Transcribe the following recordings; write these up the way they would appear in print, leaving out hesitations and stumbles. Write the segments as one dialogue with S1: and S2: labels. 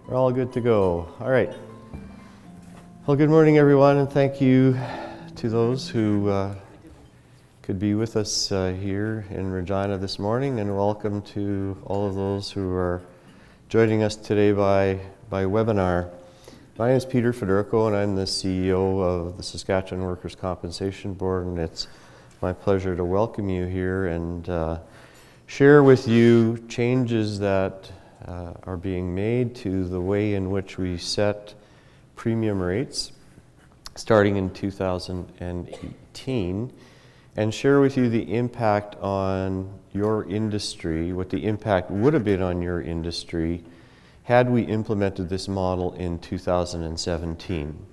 S1: We're all good to go. All right. Well, good morning, everyone, and thank you to those who could be with us here in Regina this morning, and welcome to all of those who are joining us today by webinar. My name is Peter Federico, and I'm the CEO of the Saskatchewan Workers' Compensation Board, and it's my pleasure to welcome you here and share with you changes that are being made to the way in which we set premium rates starting in 2018, and share with you the impact on your industry, what the impact would have been on your industry had we implemented this model in 2017.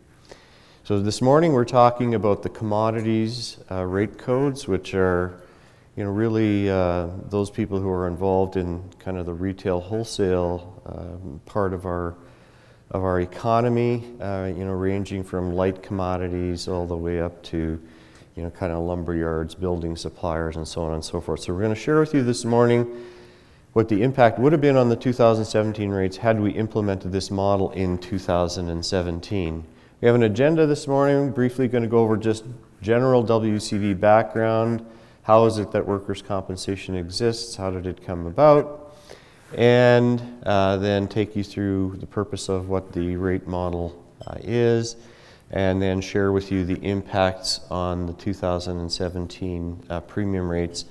S1: So this morning we're talking about the commodities rate codes, which are really those people who are involved in kind of the retail wholesale part of our economy, ranging from light commodities all the way up to, kind of lumber yards, building suppliers, and so on and so forth. So we're going to share with you this morning what the impact would have been on the 2017 rates had we implemented this model in 2017. We have an agenda this morning, briefly going to go over just general WCB background. How is it that workers' compensation exists? How did it come about? And then take you through the purpose of what the rate model is, and then share with you the impacts on the 2017 premium rates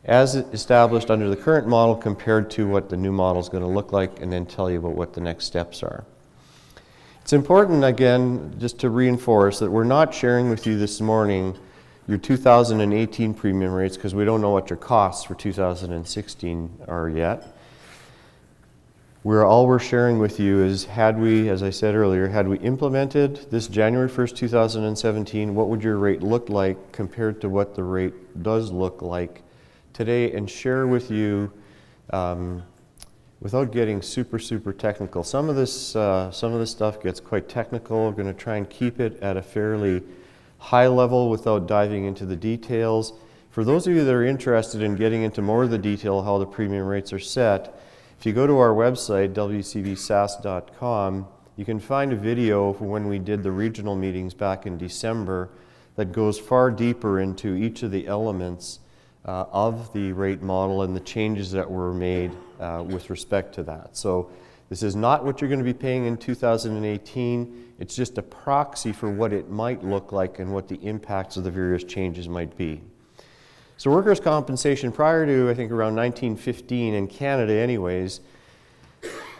S1: as established under the current model compared to what the new model is going to look like, and then tell you about what the next steps are. It's important, again, just to reinforce that we're not sharing with you this morning your 2018 premium rates, because we don't know what your costs for 2016 are yet. All we're sharing with you is, had we, as I said earlier, had we implemented this January 1st, 2017, what would your rate look like compared to what the rate does look like today, and share with you, without getting super technical. Some of this stuff gets quite technical. We're going to try and keep it at a fairly high level without diving into the details. For those of you that are interested in getting into more of the detail how the premium rates are set, if you go to our website, wcbsas.com, you can find a video from when we did the regional meetings back in December that goes far deeper into each of the elements of the rate model and the changes that were made with respect to that. So this is not what you're going to be paying in 2018. It's just a proxy for what it might look like and what the impacts of the various changes might be. So workers' compensation prior to, I think, around 1915 in Canada anyways,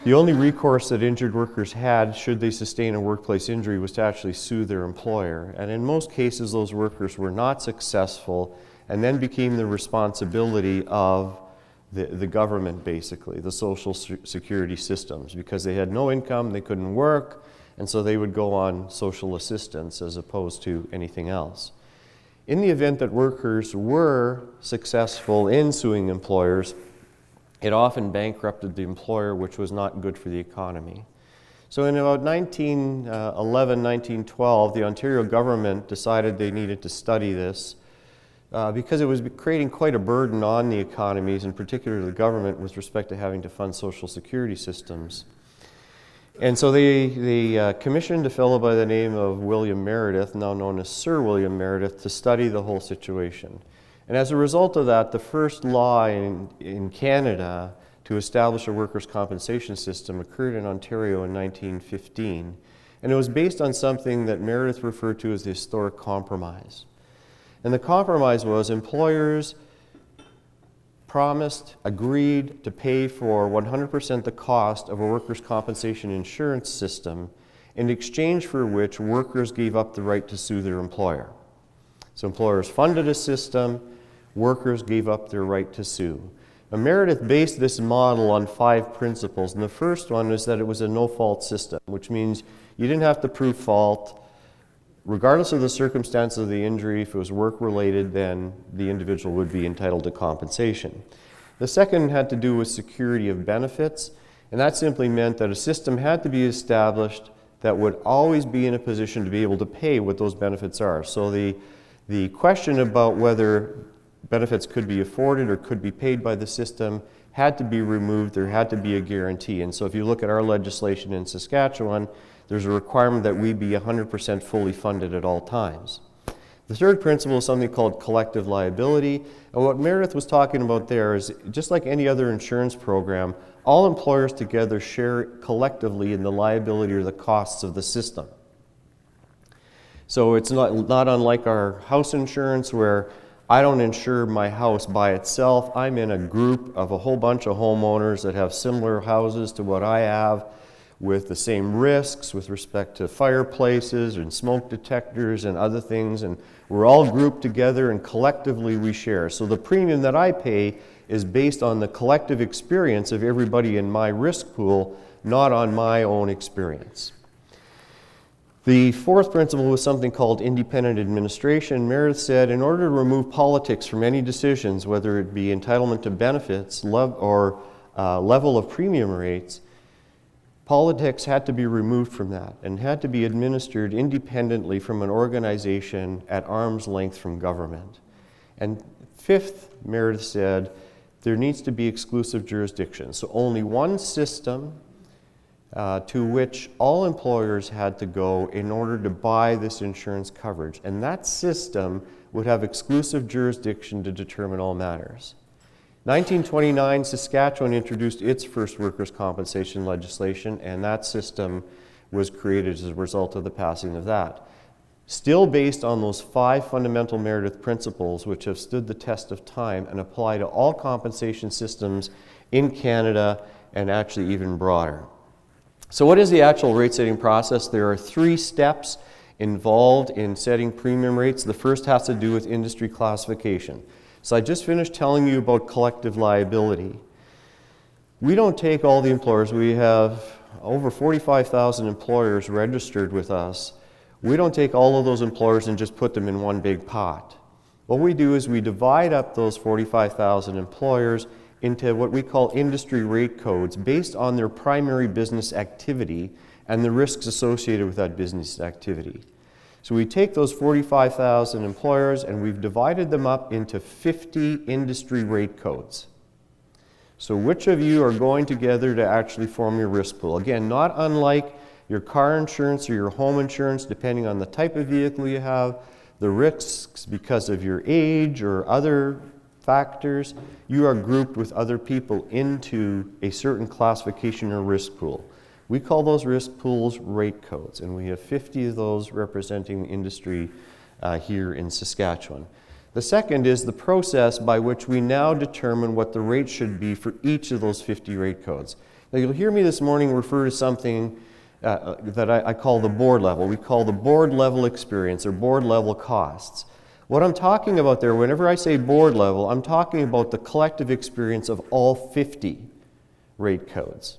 S1: the only recourse that injured workers had should they sustain a workplace injury was to actually sue their employer. And in most cases, those workers were not successful and then became the responsibility of the government, basically, the social security systems, because they had no income, they couldn't work, and so they would go on social assistance as opposed to anything else. In the event that workers were successful in suing employers, it often bankrupted the employer, which was not good for the economy. So in about 1911, 1912, the Ontario government decided they needed to study this because it was creating quite a burden on the economies, in particular the government, with respect to having to fund social security systems. And so they commissioned a fellow by the name of William Meredith, now known as Sir William Meredith, to study the whole situation. And as a result of that, the first law in Canada to establish a workers' compensation system occurred in Ontario in 1915. And it was based on something that Meredith referred to as the historic compromise. And the compromise was employers agreed to pay for 100% the cost of a workers' compensation insurance system, in exchange for which workers gave up the right to sue their employer. So employers funded a system, workers gave up their right to sue. Now, Meredith based this model on 5 principles, and the first one is that it was a no-fault system, which means you didn't have to prove fault. Regardless of the circumstance of the injury, if it was work-related, then the individual would be entitled to compensation. The second had to do with security of benefits, and that simply meant that a system had to be established that would always be in a position to be able to pay what those benefits are. So the question about whether benefits could be afforded or could be paid by the system had to be removed. There had to be a guarantee. And so if you look at our legislation in Saskatchewan, there's a requirement that we be 100% fully funded at all times. The third principle is something called collective liability. And what Meredith was talking about there is, just like any other insurance program, all employers together share collectively in the liability or the costs of the system. So it's not unlike our house insurance, where I don't insure my house by itself. I'm in a group of a whole bunch of homeowners that have similar houses to what I have, with the same risks with respect to fireplaces and smoke detectors and other things, and we're all grouped together and collectively we share. So the premium that I pay is based on the collective experience of everybody in my risk pool, not on my own experience. The fourth principle was something called independent administration. Meredith said, in order to remove politics from any decisions, whether it be entitlement to benefits or level of premium rates, politics had to be removed from that and had to be administered independently from an organization at arm's length from government. And fifth, Meredith said, there needs to be exclusive jurisdiction. So only one system to which all employers had to go in order to buy this insurance coverage. And that system would have exclusive jurisdiction to determine all matters. 1929, Saskatchewan introduced its first workers' compensation legislation, and that system was created as a result of the passing of that. Still based on those 5 fundamental Meredith principles, which have stood the test of time and apply to all compensation systems in Canada and actually even broader. So what is the actual rate setting process? There are 3 steps involved in setting premium rates. The first has to do with industry classification. So I just finished telling you about collective liability. We don't take all the employers. We have over 45,000 employers registered with us. We don't take all of those employers and just put them in one big pot. What we do is we divide up those 45,000 employers into what we call industry rate codes based on their primary business activity and the risks associated with that business activity. So we take those 45,000 employers and we've divided them up into 50 industry rate codes. So which of you are going together to actually form your risk pool? Again, not unlike your car insurance or your home insurance, depending on the type of vehicle you have, the risks because of your age or other factors, you are grouped with other people into a certain classification or risk pool. We call those risk pools rate codes, and we have 50 of those representing the industry here in Saskatchewan. The second is the process by which we now determine what the rate should be for each of those 50 rate codes. Now you'll hear me this morning refer to something that I call the board level. We call the board level experience or board level costs. What I'm talking about there, whenever I say board level, I'm talking about the collective experience of all 50 rate codes,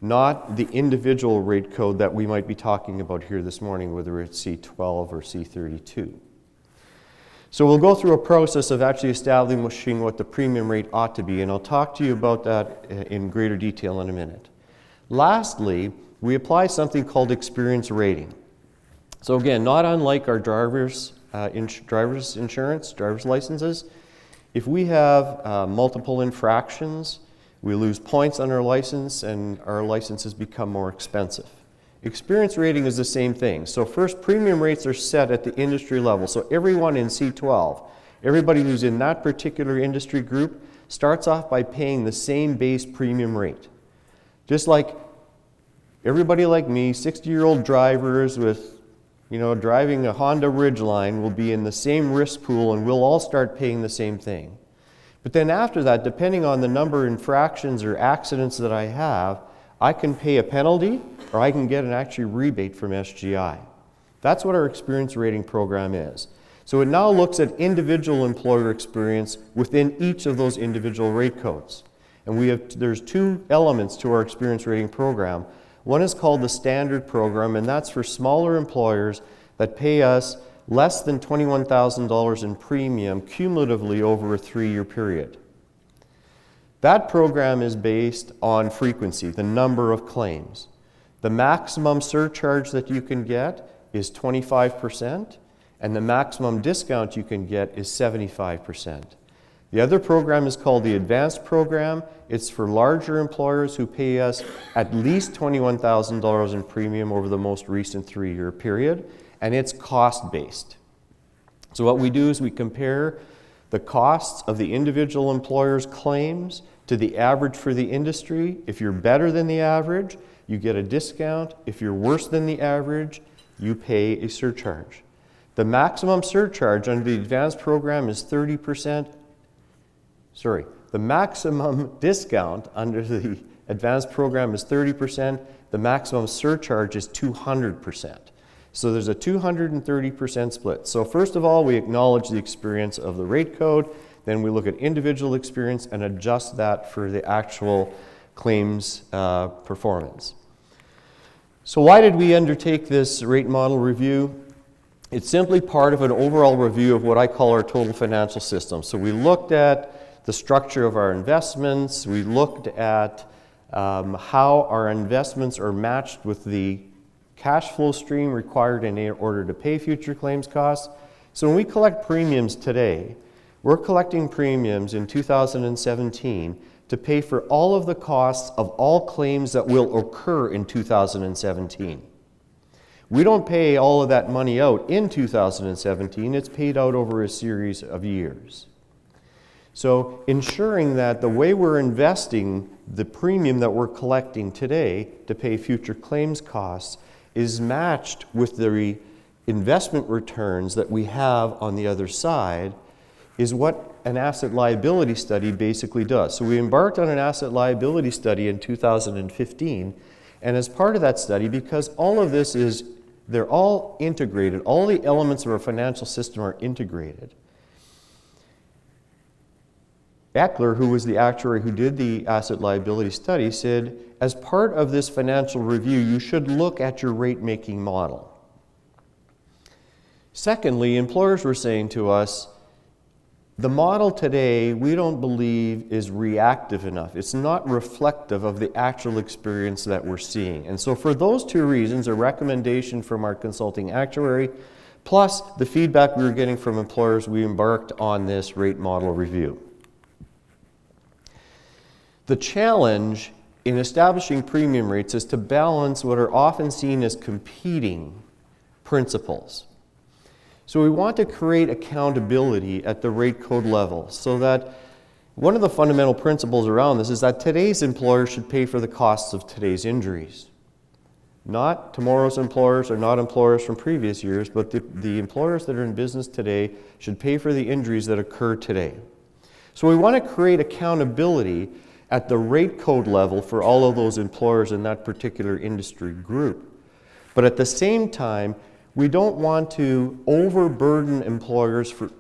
S1: not the individual rate code that we might be talking about here this morning, whether it's C12 or C32. So we'll go through a process of actually establishing what the premium rate ought to be, and I'll talk to you about that in greater detail in a minute. Lastly, we apply something called experience rating. So again, not unlike our driver's insurance, driver's licenses, if we have multiple infractions, we lose points on our license and our licenses become more expensive. Experience rating is the same thing. So first, premium rates are set at the industry level. So everyone in C12, everybody who's in that particular industry group, starts off by paying the same base premium rate. Just like everybody like me, 60-year-old drivers with, driving a Honda Ridgeline will be in the same risk pool and we'll all start paying the same thing. But then after that, depending on the number of infractions or accidents that I have, I can pay a penalty or I can get an actual rebate from SGI. That's what our experience rating program is. So it now looks at individual employer experience within each of those individual rate codes. And there's 2 elements to our experience rating program. One is called the standard program, and that's for smaller employers that pay us less than $21,000 in premium cumulatively over a 3-year period. That program is based on frequency, the number of claims. The maximum surcharge that you can get is 25%, and the maximum discount you can get is 75%. The other program is called the Advanced Program. It's for larger employers who pay us at least $21,000 in premium over the most recent 3-year period, and it's cost-based. So what we do is we compare the costs of the individual employer's claims to the average for the industry. If you're better than the average, you get a discount. If you're worse than the average, you pay a surcharge. The maximum surcharge under the Advanced Program is 30%. The maximum discount under the Advanced Program is 30%. The maximum surcharge is 200%. So there's a 230% split. So first of all, we acknowledge the experience of the rate code. Then we look at individual experience and adjust that for the actual claims performance. So why did we undertake this rate model review? It's simply part of an overall review of what I call our total financial system. So we looked at the structure of our investments. We looked at how our investments are matched with the cash flow stream required in order to pay future claims costs. So when we collect premiums today, we're collecting premiums in 2017 to pay for all of the costs of all claims that will occur in 2017. We don't pay all of that money out in 2017, it's paid out over a series of years. So ensuring that the way we're investing the premium that we're collecting today to pay future claims costs is matched with the investment returns that we have on the other side is what an asset liability study basically does. So we embarked on an asset liability study in 2015, and as part of that study, because all of this is, they're all integrated, all the elements of our financial system are integrated. Eckler, who was the actuary who did the asset liability study, said, as part of this financial review, you should look at your rate-making model. Secondly, employers were saying to us, the model today, we don't believe is reactive enough. It's not reflective of the actual experience that we're seeing. And so for those two reasons, a recommendation from our consulting actuary, plus the feedback we were getting from employers, we embarked on this rate model review. The challenge in establishing premium rates is to balance what are often seen as competing principles. So we want to create accountability at the rate code level so that one of the fundamental principles around this is that today's employers should pay for the costs of today's injuries. Not tomorrow's employers or not employers from previous years, but the employers that are in business today should pay for the injuries that occur today. So we want to create accountability at the rate code level for all of those employers in that particular industry group. But at the same time, we don't want to overburden employers for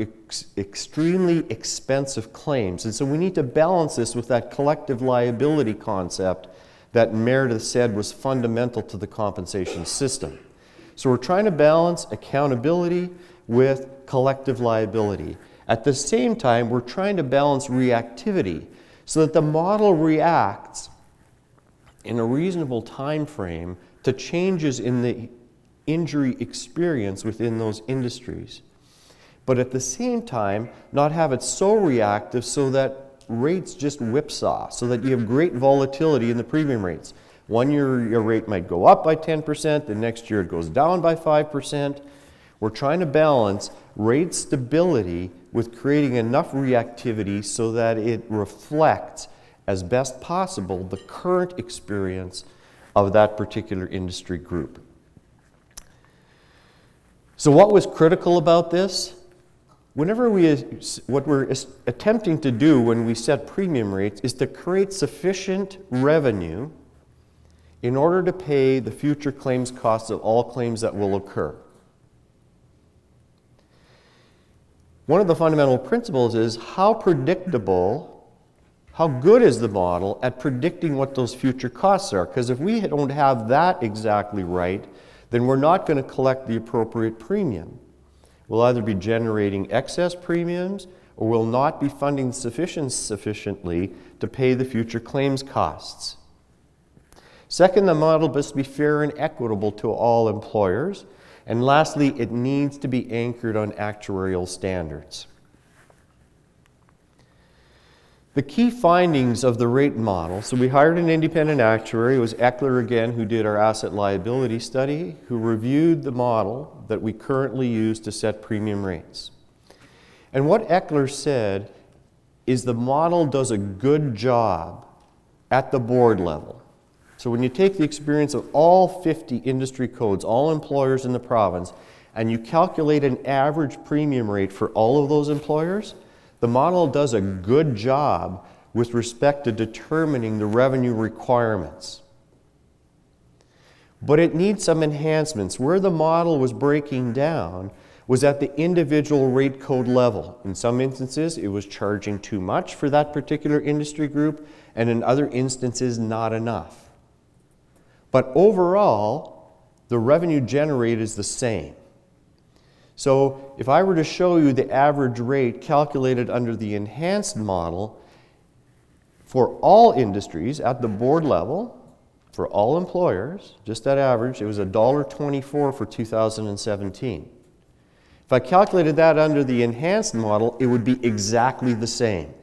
S1: extremely expensive claims. And so we need to balance this with that collective liability concept that Meredith said was fundamental to the compensation system. So we're trying to balance accountability with collective liability. At the same time, we're trying to balance reactivity so that the model reacts in a reasonable time frame to changes in the injury experience within those industries. But at the same time, not have it so reactive so that rates just whipsaw, so that you have great volatility in the premium rates. One year your rate might go up by 10%, the next year it goes down by 5%. We're trying to balance rate stability with creating enough reactivity so that it reflects as best possible the current experience of that particular industry group. So what was critical about this? What we're attempting to do when we set premium rates is to create sufficient revenue in order to pay the future claims costs of all claims that will occur. One of the fundamental principles is how predictable, how good is the model at predicting what those future costs are? Because if we don't have that exactly right, then we're not going to collect the appropriate premium. We'll either be generating excess premiums or we'll not be funding sufficiently to pay the future claims costs. Second, the model must be fair and equitable to all employers. And lastly, it needs to be anchored on actuarial standards. The key findings of the rate model, so we hired an independent actuary. It was Eckler again who did our asset liability study, who reviewed the model that we currently use to set premium rates. And what Eckler said is the model does a good job at the board level. So when you take the experience of all 50 industry codes, all employers in the province, and you calculate an average premium rate for all of those employers, the model does a good job with respect to determining the revenue requirements. But it needs some enhancements. Where the model was breaking down was at the individual rate code level. In some instances, it was charging too much for that particular industry group, and in other instances, not enough. But overall, the revenue generated is the same. So if I were to show you the average rate calculated under the enhanced model for all industries at the board level, for all employers, just that average, it was $1.24 for 2017. If I calculated that under the enhanced model, it would be exactly the same.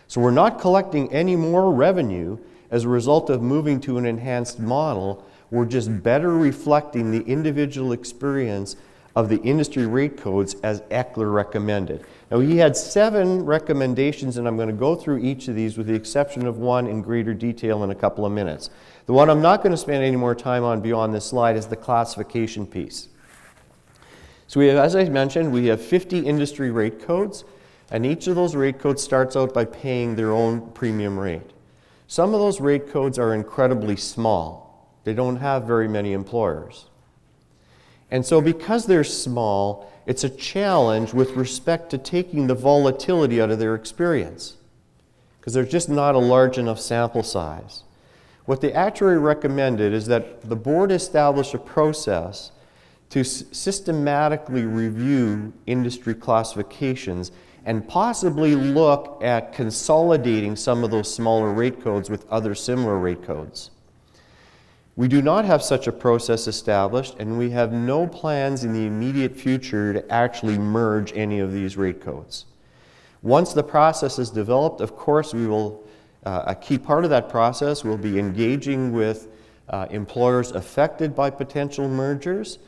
S1: So we're not collecting any more revenue as a result of moving to an enhanced model. We're just better reflecting the individual experience of the industry rate codes as Eckler recommended. Now he had 7 recommendations, and I'm going to go through each of these with the exception of one in greater detail in a couple of minutes. The one I'm not going to spend any more time on beyond this slide is the classification piece. So we have, as I mentioned, we have 50 industry rate codes, and each of those rate codes starts out by paying their own premium rate. Some of those rate codes are incredibly small. They don't have very many employers. And so because they're small, it's a challenge with respect to taking the volatility out of their experience, because there's just not a large enough sample size. What the actuary recommended is that the board establish a process to systematically review industry classifications and possibly look at consolidating some of those smaller rate codes with other similar rate codes. We do not have such a process established, and we have no plans in the immediate future to actually merge any of these rate codes. Once the process is developed, of course, we will, a key part of that process will be engaging with employers affected by potential mergers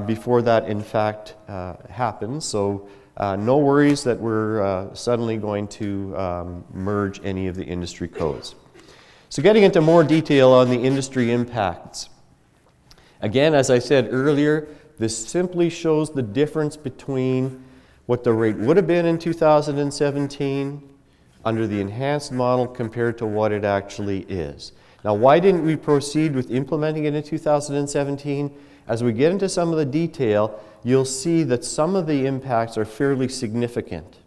S1: before that in fact happens. So no worries that we're suddenly going to merge any of the industry codes. So getting into more detail on the industry impacts. Again, as I said earlier, this simply shows the difference between what the rate would have been in 2017 under the enhanced model compared to what it actually is. Now, why didn't we proceed with implementing it in 2017? As we get into some of the detail, you'll see that some of the impacts are fairly significant.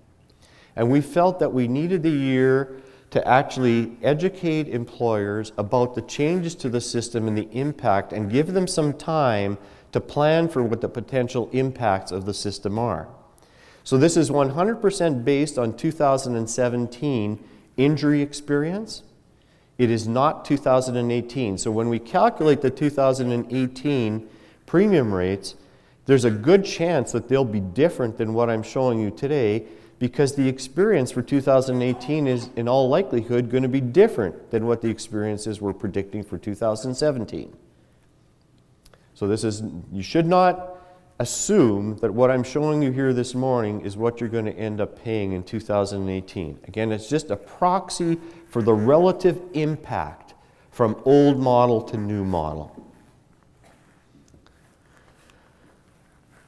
S1: And we felt that we needed the year to actually educate employers about the changes to the system and the impact, and give them some time to plan for what the potential impacts of the system are. So this is 100% based on 2017 injury experience. It is not 2018. So when we calculate the 2018 premium rates, there's a good chance that they'll be different than what I'm showing you today, because the experience for 2018 is in all likelihood going to be different than what the experiences we're predicting for 2017. So this is, you should not assume that what I'm showing you here this morning is what you're going to end up paying in 2018. Again, it's just a proxy for the relative impact from old model to new model.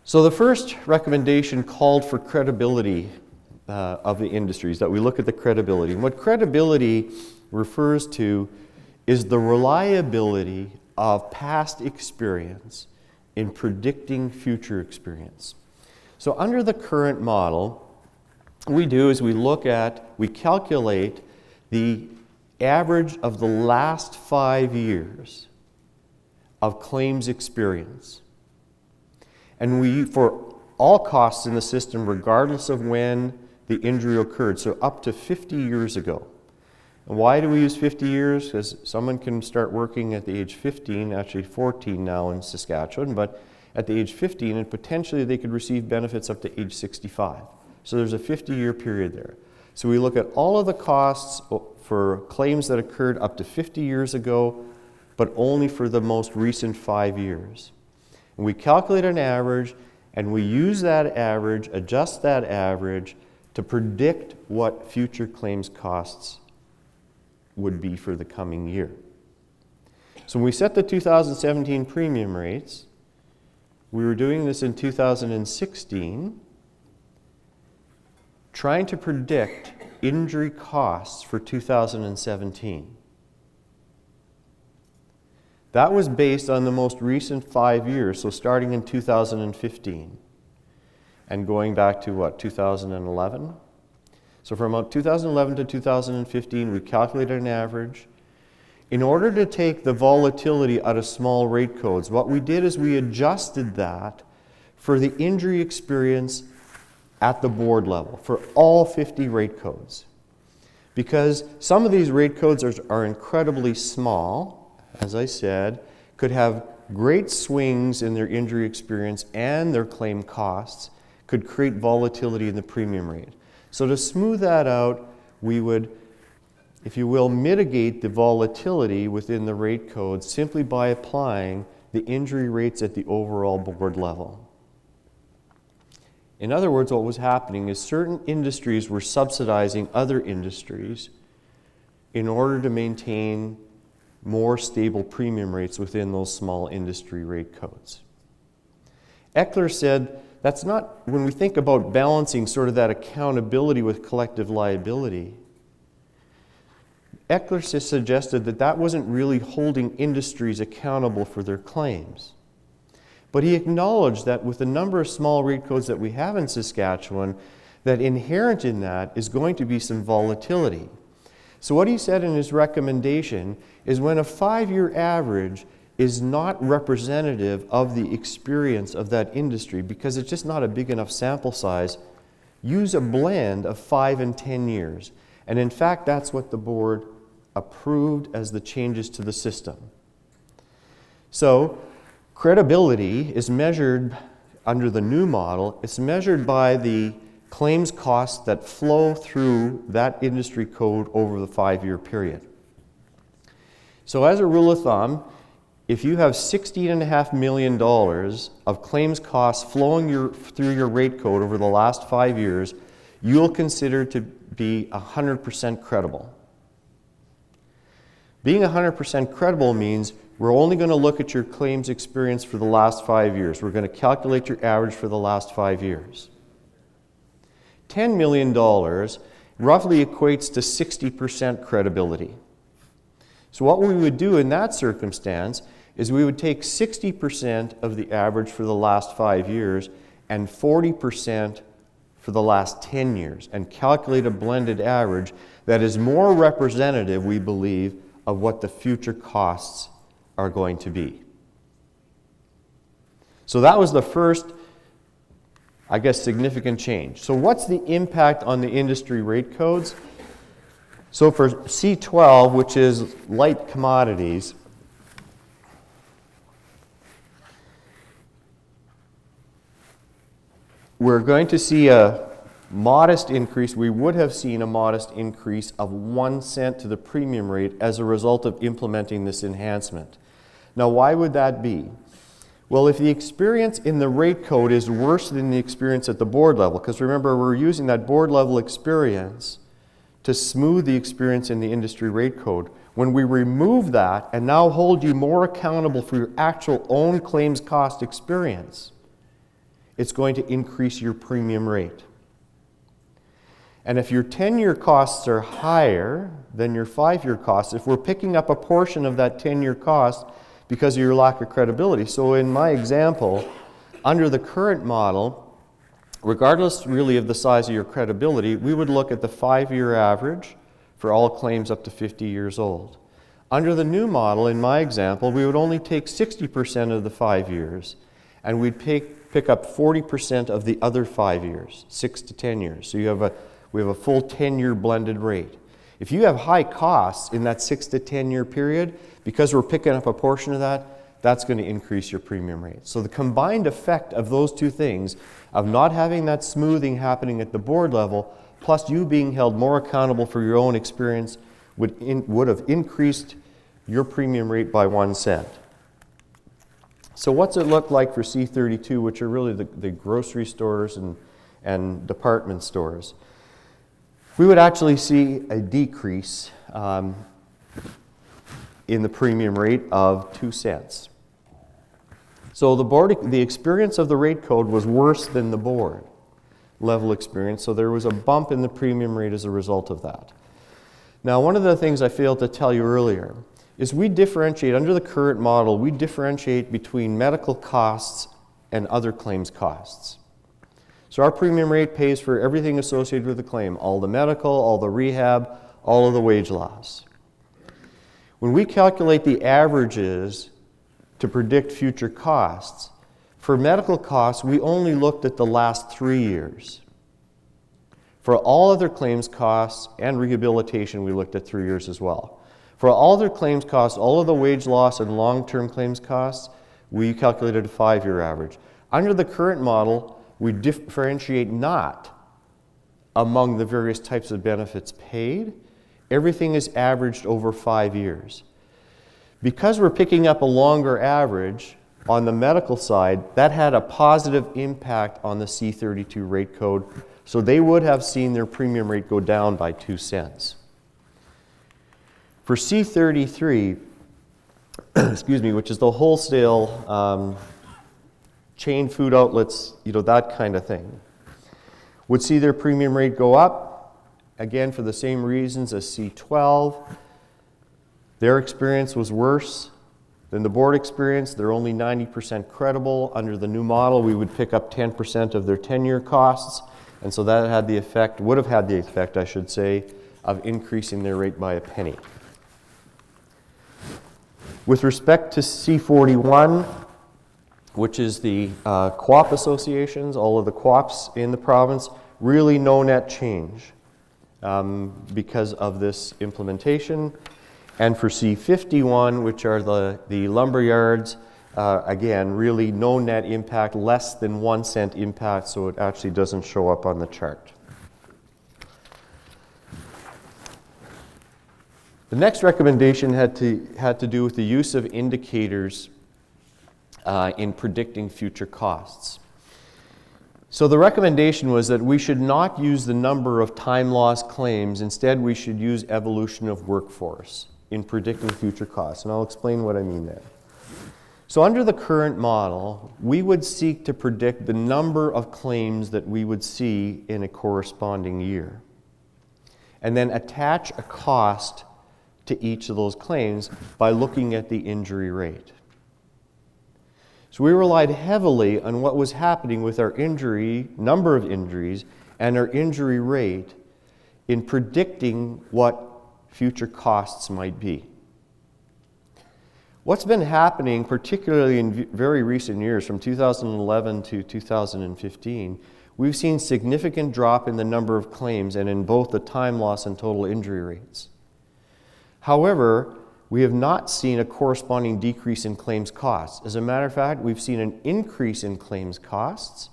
S1: So the first recommendation called for credibility of the industries, that we look at the credibility. And what credibility refers to is the reliability of past experience in predicting future experience. So under the current model, what we do is we calculate the average of the last 5 years of claims experience. And we, for all costs in the system, regardless of when the injury occurred, so up to 50 years ago. And why do we use 50 years? Because someone can start working at the age 15, actually 14 now in Saskatchewan, but at the age 15, and potentially they could receive benefits up to age 65. So there's a 50-year period there. So we look at all of the costs for claims that occurred up to 50 years ago, but only for the most recent 5 years. And we calculate an average, and we use that average, adjust that average, to predict what future claims costs would be for the coming year. So when we set the 2017 premium rates, we were doing this in 2016, trying to predict injury costs for 2017. That was based on the most recent 5 years, so starting in 2015 and going back to what, 2011? So from about 2011 to 2015, we calculated an average. In order to take the volatility out of small rate codes, what we did is we adjusted that for the injury experience at the board level for all 50 rate codes. Because some of these rate codes are incredibly small, as I said, could have great swings in their injury experience and their claim costs, could create volatility in the premium rate. So to smooth that out, we would, if you will, mitigate the volatility within the rate code simply by applying the injury rates at the overall board level. In other words, what was happening is certain industries were subsidizing other industries in order to maintain more stable premium rates within those small industry rate codes. Eckler said that's not, when we think about balancing sort of that accountability with collective liability, Eckler suggested that that wasn't really holding industries accountable for their claims. But he acknowledged that with the number of small rate codes that we have in Saskatchewan, that inherent in that is going to be some volatility. So what he said in his recommendation is when a 5-year average is not representative of the experience of that industry, because it's just not a big enough sample size, use a blend of 5 and 10 years. And in fact, that's what the board approved as the changes to the system. So credibility is measured under the new model. It's measured by the claims costs that flow through that industry code over the 5-year period. So as a rule of thumb, if you have $16.5 million of claims costs flowing through your rate code over the last 5 years, you'll consider to be 100% credible. Being 100% credible means we're only going to look at your claims experience for the last 5 years. We're going to calculate your average for the last 5 years. $10 million roughly equates to 60% credibility. So what we would do in that circumstance is we would take 60% of the average for the last 5 years and 40% for the last 10 years and calculate a blended average that is more representative, we believe, of what the future costs are going to be. So that was the first, I guess, significant change. So what's the impact on the industry rate codes? So for C12, which is light commodities, we're going to see a modest increase. We would have seen a modest increase of 1 cent to the premium rate as a result of implementing this enhancement. Now, why would that be? Well, if the experience in the rate code is worse than the experience at the board level, because remember, we're using that board level experience to smooth the experience in the industry rate code. When we remove that and now hold you more accountable for your actual own claims cost experience, it's going to increase your premium rate. And if your 10-year costs are higher than your 5-year costs, if we're picking up a portion of that 10-year cost because of your lack of credibility. So in my example, under the current model, regardless really of the size of your credibility, we would look at the 5-year average for all claims up to 50 years old. Under the new model, in my example, we would only take 60% of the 5 years, and we'd pick up 40% of the other 5 years, 6 to 10 years. So we have a full 10-year blended rate. If you have high costs in that 6 to 10-year period, because we're picking up a portion of that, that's going to increase your premium rate. So the combined effect of those two things, of not having that smoothing happening at the board level, plus you being held more accountable for your own experience would have increased your premium rate by 1 cent. So what's it look like for C32, which are really the grocery stores and department stores? We would actually see a decrease in the premium rate of 2 cents. So the experience of the rate code was worse than the board level experience, so there was a bump in the premium rate as a result of that. Now, one of the things I failed to tell you earlier is we differentiate, under the current model, we differentiate between medical costs and other claims costs. So our premium rate pays for everything associated with the claim, all the medical, all the rehab, all of the wage loss. When we calculate the averages to predict future costs, for medical costs, we only looked at the last 3 years. For all other claims costs and rehabilitation, we looked at 3 years as well. For all other claims costs, all of the wage loss and long-term claims costs, we calculated a 5-year average. Under the current model, we differentiate not among the various types of benefits paid. Everything is averaged over 5 years. Because we're picking up a longer average on the medical side, that had a positive impact on the C32 rate code, so they would have seen their premium rate go down by 2 cents. For C33, excuse me, which is the wholesale chain food outlets, that kind of thing, would see their premium rate go up, again for the same reasons as C12. Their experience was worse than the board experience. They're only 90% credible. Under the new model, we would pick up 10% of their 10-year costs, and so that had the effect, would have had the effect, I should say, of increasing their rate by a penny. With respect to C41, which is the co-op associations, all of the co-ops in the province, really no net change because of this implementation. And for C51, which are the lumber yards, again, really no net impact, less than 1 cent impact, so it actually doesn't show up on the chart. The next recommendation had to do with the use of indicators in predicting future costs. So the recommendation was that we should not use the number of time loss claims. Instead, we should use evolution of workforce in predicting future costs. And I'll explain what I mean there. So under the current model, we would seek to predict the number of claims that we would see in a corresponding year, and then attach a cost to each of those claims by looking at the injury rate. So we relied heavily on what was happening with our number of injuries and our injury rate in predicting what future costs might be. What's been happening, particularly in very recent years, from 2011 to 2015, we've seen significant drop in the number of claims and in both the time loss and total injury rates. However, we have not seen a corresponding decrease in claims costs. As a matter of fact, we've seen an increase in claims costs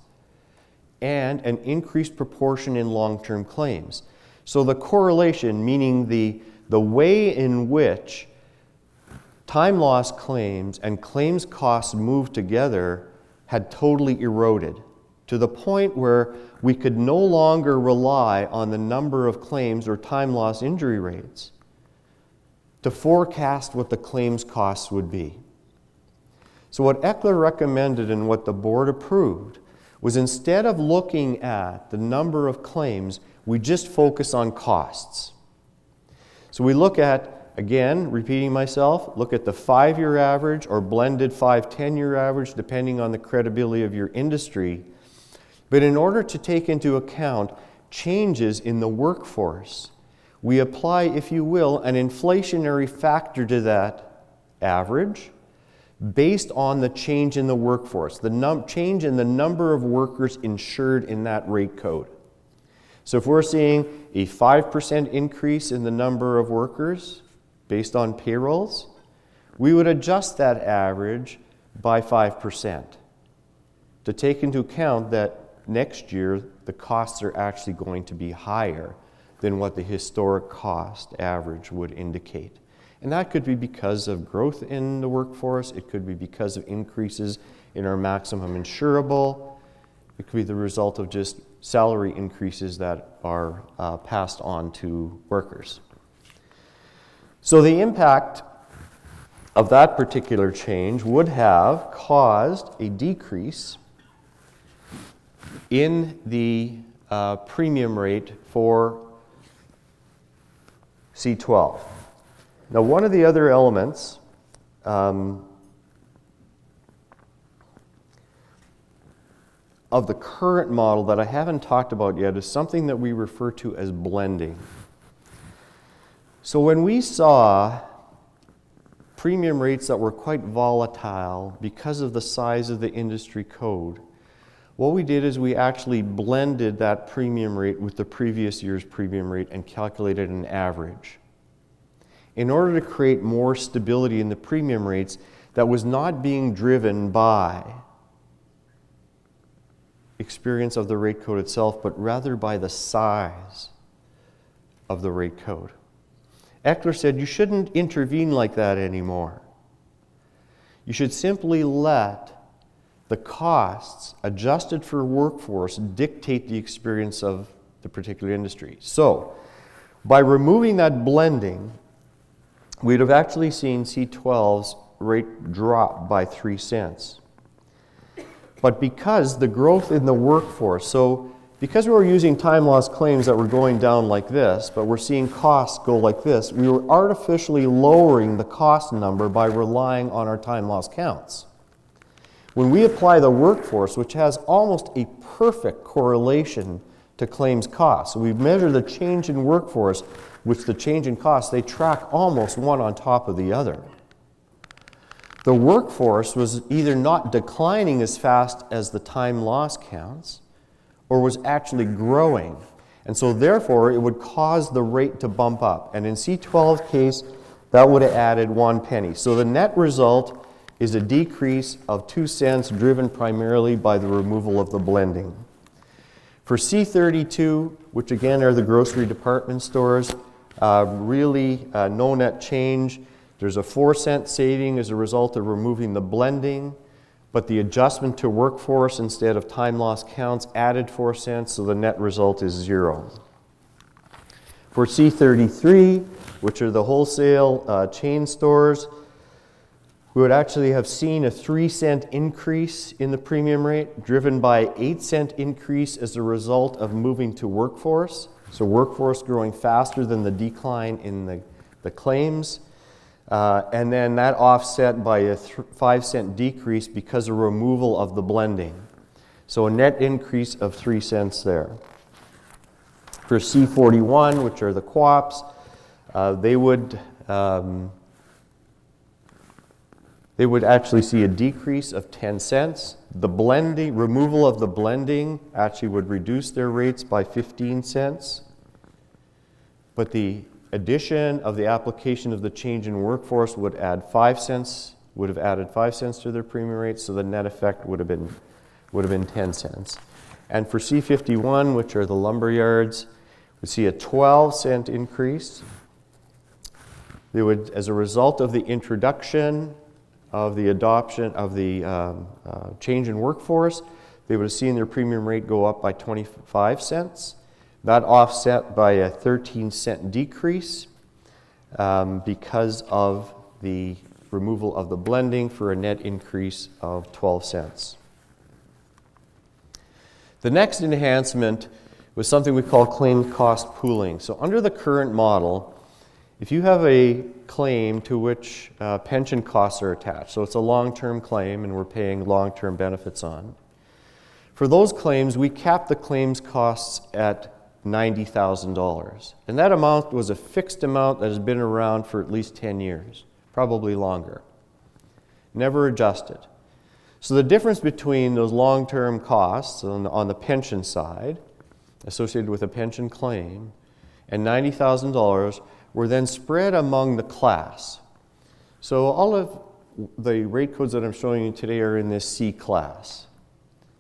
S1: and an increased proportion in long-term claims. So the correlation, meaning the way in which time loss claims and claims costs moved together, had totally eroded to the point where we could no longer rely on the number of claims or time loss injury rates to forecast what the claims costs would be. So what Eckler recommended and what the board approved was, instead of looking at the number of claims, we just focus on costs. So we look at, again, repeating myself, look at the 5-year average or blended 5-10-year average, depending on the credibility of your industry. But in order to take into account changes in the workforce, we apply, if you will, an inflationary factor to that average based on the change in the workforce, the change in the number of workers insured in that rate code. So if we're seeing a 5% increase in the number of workers based on payrolls, we would adjust that average by 5% to take into account that next year the costs are actually going to be higher than what the historic cost average would indicate. And that could be because of growth in the workforce, it could be because of increases in our maximum insurable, it could be the result of just salary increases that are passed on to workers. So the impact of that particular change would have caused a decrease in the premium rate for C12. Now, one of the other elements of the current model that I haven't talked about yet is something that we refer to as blending. So when we saw premium rates that were quite volatile because of the size of the industry code, what we did is we actually blended that premium rate with the previous year's premium rate and calculated an average in order to create more stability in the premium rates that was not being driven by experience of the rate code itself, but rather by the size of the rate code. Eckler said you shouldn't intervene like that anymore. You should simply let the costs adjusted for workforce dictate the experience of the particular industry. So, by removing that blending, we'd have actually seen C12's rate drop by 3 cents. But because the growth in the workforce, so because we were using time loss claims that were going down like this, but we're seeing costs go like this, we were artificially lowering the cost number by relying on our time loss counts. When we apply the workforce, which has almost a perfect correlation to claims costs, so we measure the change in workforce, which the change in costs, they track almost one on top of the other. The workforce was either not declining as fast as the time loss counts, or was actually growing. And so therefore, it would cause the rate to bump up. And in C12's case, that would have added 1 penny. So the net result is a decrease of 2 cents driven primarily by the removal of the blending. For C32, which again are the grocery department stores, really no net change. There's a 4-cent saving as a result of removing the blending, but the adjustment to workforce instead of time loss counts added 4 cents, so the net result is 0. For C33, which are the wholesale chain stores, we would actually have seen a 3-cent increase in the premium rate, driven by 8-cent increase as a result of moving to workforce. So workforce growing faster than the decline in the claims. And then that offset by a 5-cent decrease because of removal of the blending. So a net increase of 3 cents there. For C41, which are the co-ops, they would actually see a decrease of 10 cents. The blending, removal of the blending actually would reduce their rates by 15 cents. But the addition of the application of the change in workforce would add 5 cents, would have added 5 cents to their premium rate, so the net effect would have been 10 cents. And for C51, which are the lumber yards, we see a 12-cent increase. They would, as a result of the introduction of the adoption of the change in workforce, they would have seen their premium rate go up by 25 cents. That offset by a 13-cent decrease because of the removal of the blending for a net increase of 12 cents. The next enhancement was something we call claim cost pooling. So under the current model, if you have a claim to which pension costs are attached, so it's a long-term claim and we're paying long-term benefits on, for those claims, we cap the claims costs at $90,000. And that amount was a fixed amount that has been around for at least 10 years, probably longer. Never adjusted. So the difference between those long-term costs on the pension side, associated with a pension claim, and $90,000 were then spread among the class. So all of the rate codes that I'm showing you today are in this C class.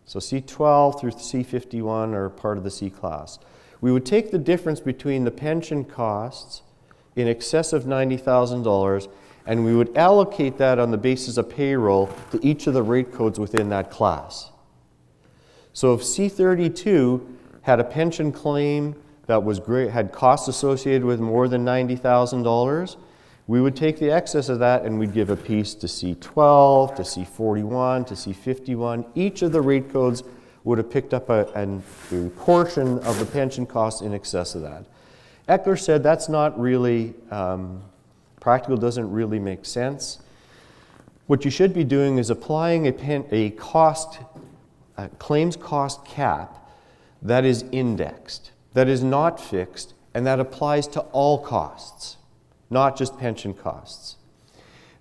S1: So C12 through C51 are part of the C class. We would take the difference between the pension costs in excess of $90,000 and we would allocate that on the basis of payroll to each of the rate codes within that class. So if C32 had a pension claim that was great, had costs associated with more than $90,000, we would take the excess of that and we'd give a piece to C12, to C41, to C51. Each of the rate codes would have picked up a portion of the pension costs in excess of that. Eckler said that's not really practical, doesn't really make sense. What you should be doing is applying a claims cost cap that is indexed, that is not fixed, and that applies to all costs, not just pension costs.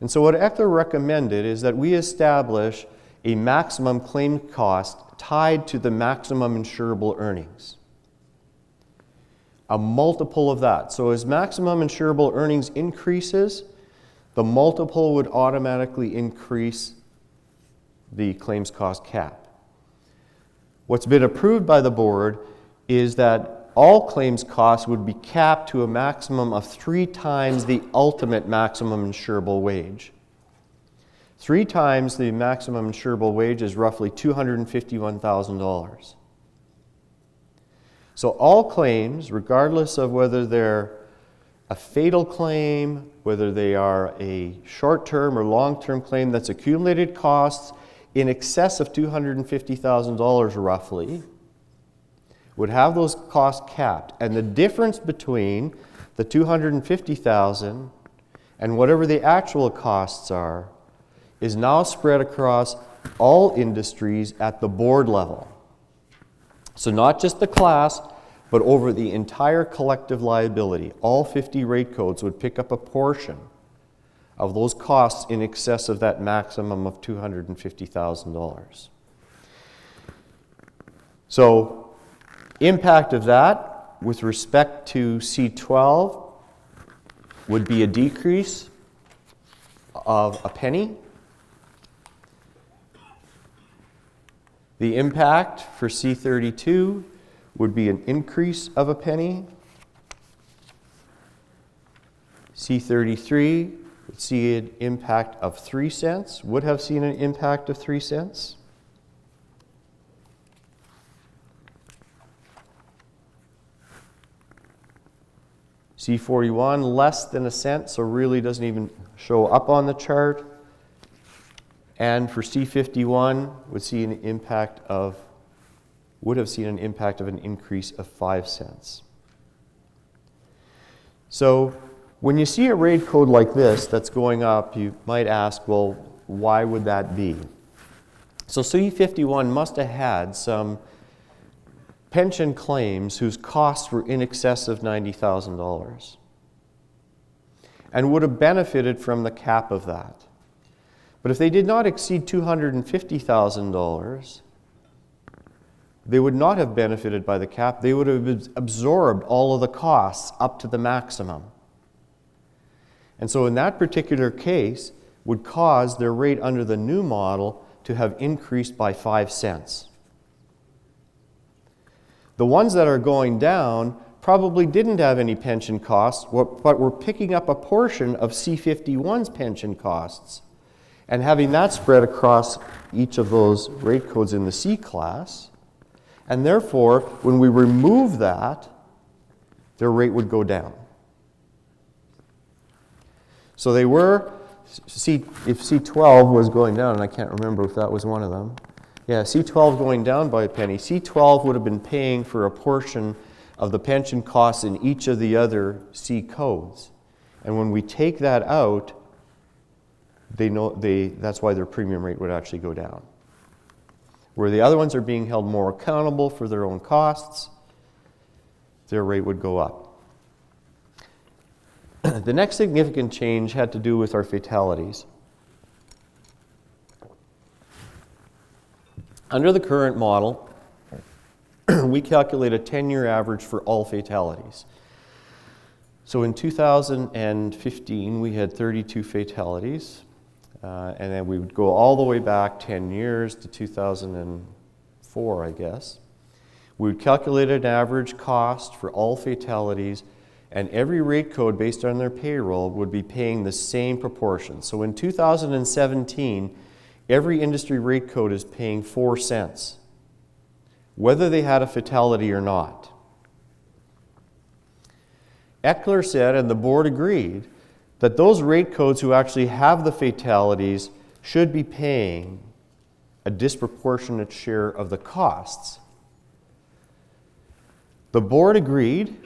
S1: And so what Eckler recommended is that we establish a maximum claim cost tied to the maximum insurable earnings. A multiple of that. So as maximum insurable earnings increases, the multiple would automatically increase the claims cost cap. What's been approved by the board is that all claims costs would be capped to a maximum of 3 times the ultimate maximum insurable wage. 3 times the maximum insurable wage is roughly $251,000. So all claims, regardless of whether they're a fatal claim, whether they are a short-term or long-term claim that's accumulated costs in excess of $250,000 roughly, would have those costs capped. And the difference between the $250,000 and whatever the actual costs are is now spread across all industries at the board level. So not just the class, but over the entire collective liability. All 50 rate codes would pick up a portion of those costs in excess of that maximum of $250,000. So impact of that with respect to C12 would be a decrease of a penny. The impact for C32 would be an increase of a penny. C33 would see an impact of 3 cents, would have seen an impact of 3 cents. C41 less than a cent, so really doesn't even show up on the chart. And for C51 would see an impact of, would have seen an impact of an increase of 5 cents. So when you see a rate code like this that's going up, you might ask, well, why would that be? So C51 must have had some pension claims whose costs were in excess of $90,000 and would have benefited from the cap of that. But if they did not exceed $250,000, they would not have benefited by the cap. They would have absorbed all of the costs up to the maximum. And so in that particular case, would cause their rate under the new model to have increased by 5 cents. The ones that are going down probably didn't have any pension costs, but were picking up a portion of C51's pension costs and having that spread across each of those rate codes in the C class. And therefore, when we remove that, their rate would go down. So they were, if C12 was going down, and I can't remember if that was one of them. Yeah, C12 going down by a penny. C12 would have been paying for a portion of the pension costs in each of the other C codes. And when we take that out, that's why their premium rate would actually go down. Where the other ones are being held more accountable for their own costs, their rate would go up. The next significant change had to do with our fatalities. Under the current model, we calculate a 10-year average for all fatalities. So in 2015, we had 32 fatalities. And then we would go all the way back 10 years to 2000 and 4, I guess. We would calculate an average cost for all fatalities, and every rate code based on their payroll would be paying the same proportion. So in 2017, every industry rate code is paying 4 cents, whether they had a fatality or not. Eckler said, and the board agreed, that those rate codes who actually have the fatalities should be paying a disproportionate share of the costs. The board agreed,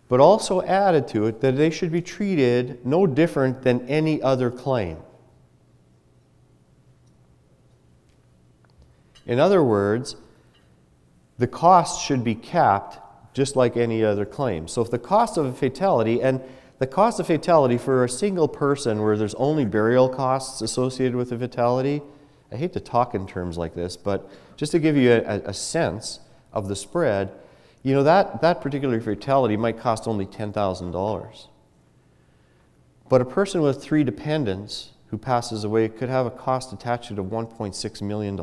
S1: but also added to it that they should be treated no different than any other claim. In other words, the cost should be capped just like any other claim. So if the cost of a fatality, and the cost of fatality for a single person where there's only burial costs associated with a fatality, I hate to talk in terms like this, but just to give you a sense of the spread, you know, that particular fatality might cost only $10,000. But a person with 3 dependents who passes away could have a cost attached to $1.6 million.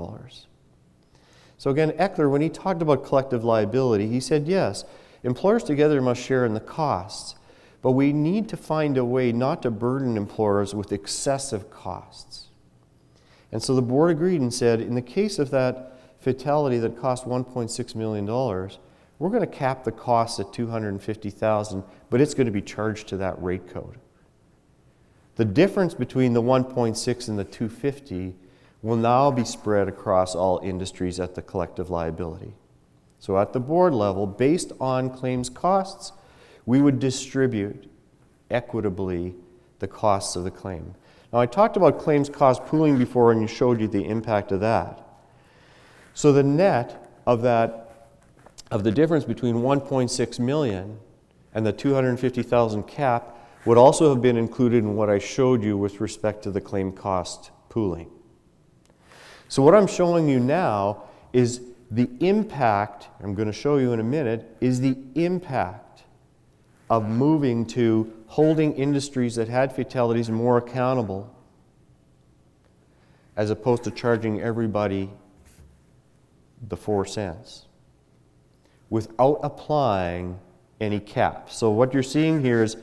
S1: So again, Eckler, when he talked about collective liability, he said, yes, employers together must share in the costs, but we need to find a way not to burden employers with excessive costs. And so the board agreed and said, in the case of that fatality that cost $1.6 million, we're going to cap the cost at $250,000, but it's going to be charged to that rate code. The difference between the 1.6 and the 250 will now be spread across all industries at the collective liability. So at the board level, based on claims costs, we would distribute equitably the costs of the claim. Now, I talked about claims cost pooling before and you showed you the impact of that. So the net of the difference between 1.6 million and the 250,000 cap would also have been included in what I showed you with respect to the claim cost pooling. So what I'm showing you now is the impact, I'm going to show you in a minute, is the impact of moving to holding industries that had fatalities more accountable as opposed to charging everybody the 4 cents without applying any cap. So what you're seeing here is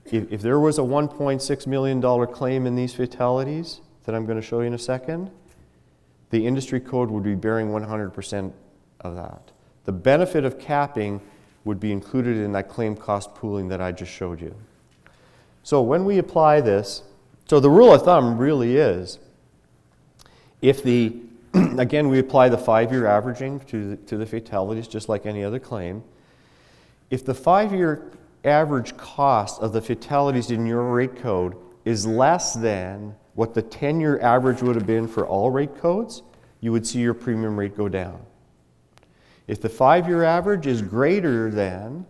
S1: if there was a $1.6 million claim in these fatalities that I'm going to show you in a second, the industry code would be bearing 100% of that. The benefit of capping would be included in that claim cost pooling that I just showed you. So when we apply this, so the rule of thumb really is, if again, we apply the 5-year averaging to the fatalities just like any other claim. If the 5-year average cost of the fatalities in your rate code is less than what the 10-year average would have been for all rate codes, you would see your premium rate go down. If the 5-year average is greater than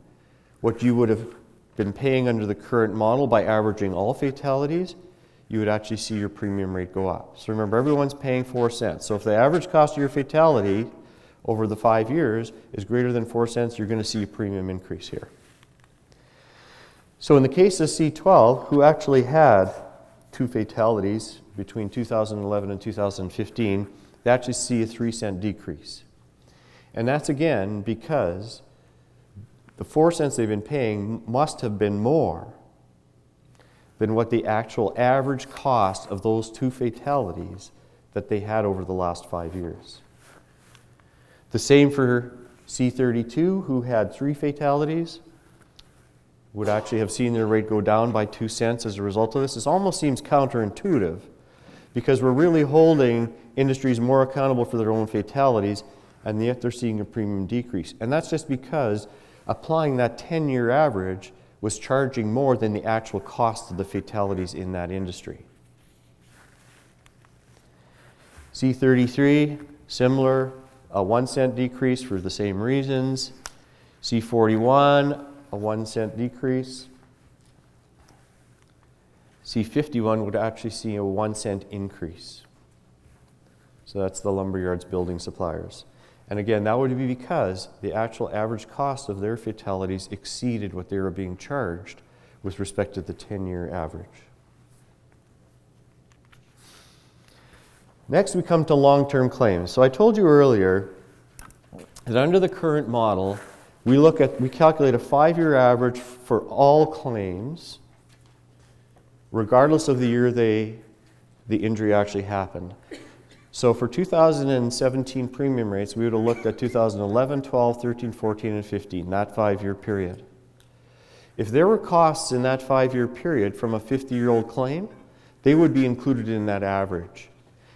S1: what you would have been paying under the current model by averaging all fatalities, you would actually see your premium rate go up. So remember, everyone's paying 4 cents. So if the average cost of your fatality over the 5 years is greater than 4 cents, you're going to see a premium increase here. So in the case of C12, who actually had 2 fatalities between 2011 and 2015, they actually see a 3-cent decrease. And that's again because the 4 cents they've been paying must have been more than what the actual average cost of those 2 fatalities that they had over the last 5 years. The same for C32, who had 3 fatalities, would actually have seen their rate go down by 2 cents as a result of this. This almost seems counterintuitive because we're really holding industries more accountable for their own fatalities, and yet they're seeing a premium decrease. And that's just because applying that 10-year average was charging more than the actual cost of the fatalities in that industry. C33, similar, a 1 cent decrease for the same reasons. C41, a 1 cent decrease. C51 would actually see a 1 cent increase. So that's the lumberyards, building suppliers. And again, that would be because the actual average cost of their fatalities exceeded what they were being charged with respect to the 10-year average. Next, we come to long-term claims. So I told you earlier that under the current model, we calculate a 5-year average for all claims, regardless of the year the injury actually happened. So for 2017 premium rates, we would have looked at 2011, 12, 13, 14, and 15, that 5-year period. If there were costs in that 5-year period from a 50-year-old claim, they would be included in that average.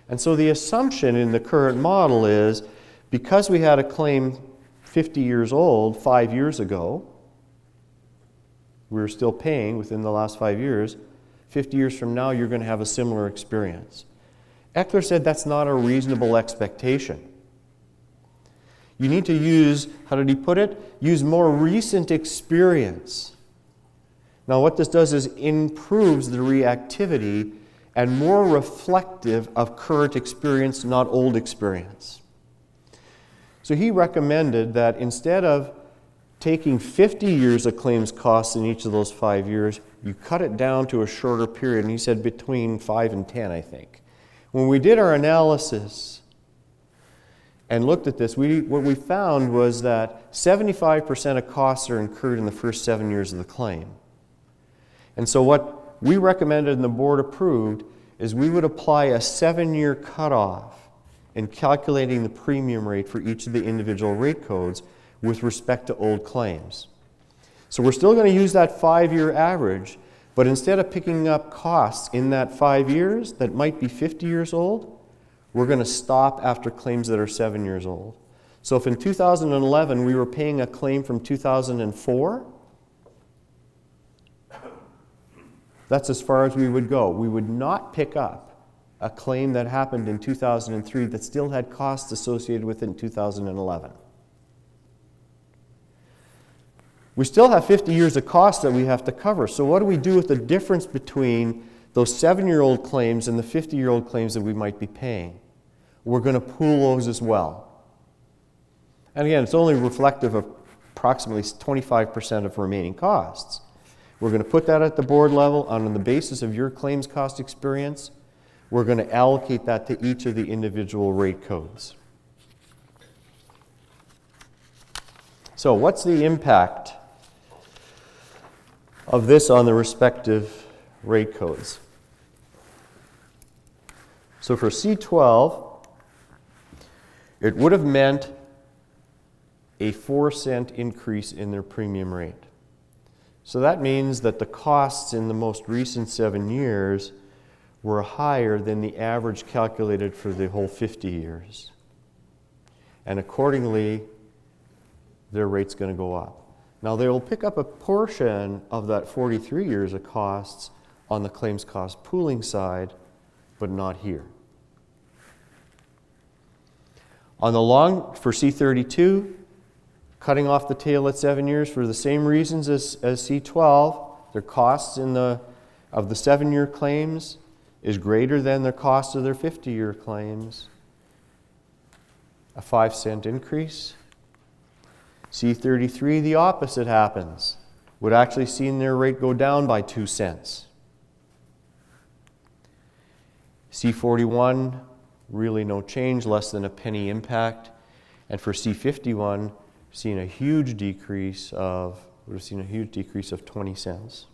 S1: And so the assumption in the current model is, because we had a claim 50 years old 5 years ago, we were still paying within the last 5 years, 50 years from now you're going to have a similar experience. Eckler said that's not a reasonable expectation. You need to use, how did he put it? Use more recent experience. Now what this does is improves the reactivity and more reflective of current experience, not old experience. So he recommended that instead of taking 50 years of claims costs in each of those 5 years, you cut it down to a shorter period, and he said between 5 and 10, I think. When we did our analysis and looked at this, what we found was that 75% of costs are incurred in the first 7 years of the claim. And so what we recommended and the board approved is we would apply a 7-year cutoff in calculating the premium rate for each of the individual rate codes with respect to old claims. So we're still going to use that 5-year average, but instead of picking up costs in that 5 years that might be 50 years old, we're going to stop after claims that are 7 years old. So if in 2011 we were paying a claim from 2004, that's as far as we would go. We would not pick up a claim that happened in 2003 that still had costs associated with it in 2011. We still have 50 years of costs that we have to cover. So what do we do with the difference between those 7-year-old claims and the 50-year-old claims that we might be paying? We're going to pool those as well. And again, it's only reflective of approximately 25% of remaining costs. We're going to put that at the board level on the basis of your claims cost experience. We're going to allocate that to each of the individual rate codes. So what's the impact of this on the respective rate codes? So for C12, it would have meant a 4-cent increase in their premium rate. So that means that the costs in the most recent 7 years were higher than the average calculated for the whole 50 years. And accordingly, their rate's going to go up. Now, they will pick up a portion of that 43 years of costs on the claims cost pooling side, but not here. On the long, for C32, cutting off the tail at 7 years for the same reasons as C12, their costs of the 7-year claims is greater than their cost of their 50-year claims. A 5-cent increase. C33, the opposite happens. Would actually seen their rate go down by 2 cents. C41, really no change, less than a penny impact. And for C51, we've seen a huge decrease of 20 cents.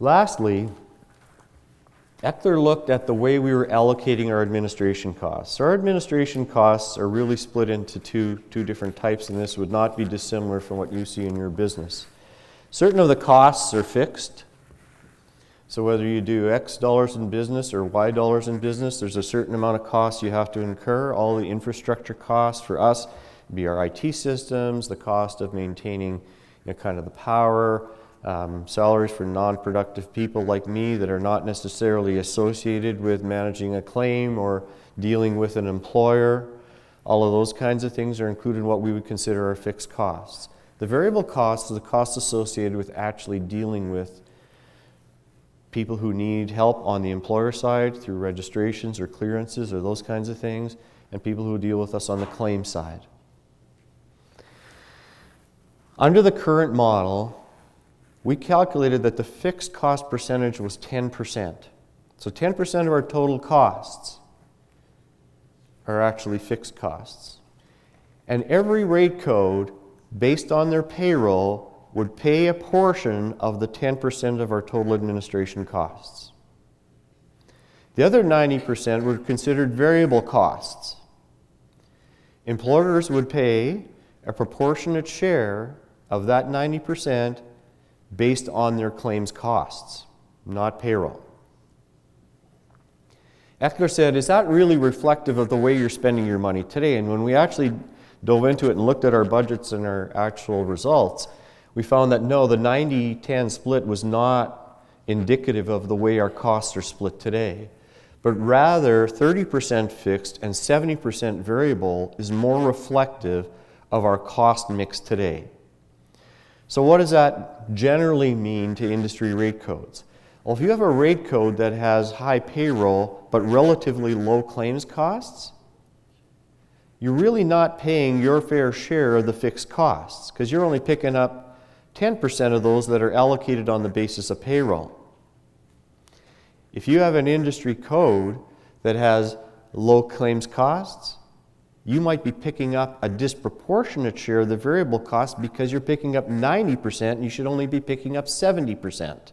S1: Lastly, Eckler looked at the way we were allocating our administration costs. Our administration costs are really split into two different types, and this would not be dissimilar from what you see in your business. Certain of the costs are fixed. So whether you do X dollars in business or Y dollars in business, there's a certain amount of costs you have to incur. All the infrastructure costs for us would be our IT systems, the cost of maintaining kind of the power, salaries for non-productive people like me that are not necessarily associated with managing a claim or dealing with an employer. All of those kinds of things are included in what we would consider our fixed costs. The variable costs are the costs associated with actually dealing with people who need help on the employer side through registrations or clearances or those kinds of things, and people who deal with us on the claim side. Under the current model, we calculated that the fixed cost percentage was 10%. So 10% of our total costs are actually fixed costs. And every rate code, based on their payroll, would pay a portion of the 10% of our total administration costs. The other 90% were considered variable costs. Employers would pay a proportionate share of that 90% based on their claims costs, not payroll. Eckler said, is that really reflective of the way you're spending your money today? And when we actually dove into it and looked at our budgets and our actual results, we found that no, the 90-10 split was not indicative of the way our costs are split today, but rather 30% fixed and 70% variable is more reflective of our cost mix today. So what does that generally mean to industry rate codes? Well, if you have a rate code that has high payroll but relatively low claims costs, you're really not paying your fair share of the fixed costs because you're only picking up 10% of those that are allocated on the basis of payroll. If you have an industry code that has low claims costs, you might be picking up a disproportionate share of the variable costs because you're picking up 90% and you should only be picking up 70%.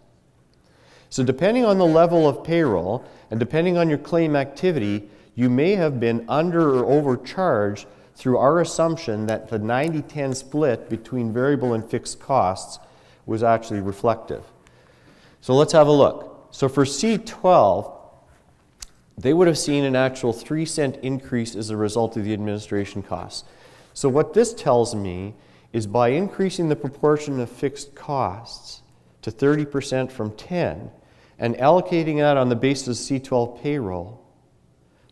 S1: So depending on the level of payroll and depending on your claim activity, you may have been under or overcharged through our assumption that the 90-10 split between variable and fixed costs was actually reflective. So let's have a look. So for C12, they would have seen an actual 3-cent increase as a result of the administration costs. So what this tells me is by increasing the proportion of fixed costs to 30% from 10 and allocating that on the basis of C12 payroll,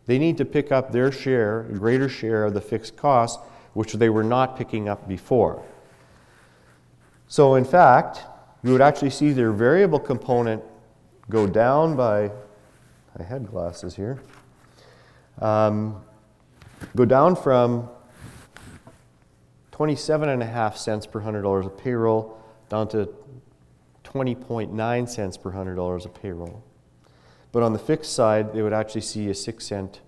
S1: they need to pick up their share, a greater share of the fixed costs, which they were not picking up before. So in fact, we would actually see their variable component go down by, I had glasses here, go down from 27.5 cents per $100 of payroll down to 20.9 cents per $100 of payroll. But on the fixed side, they would actually see a 6-cent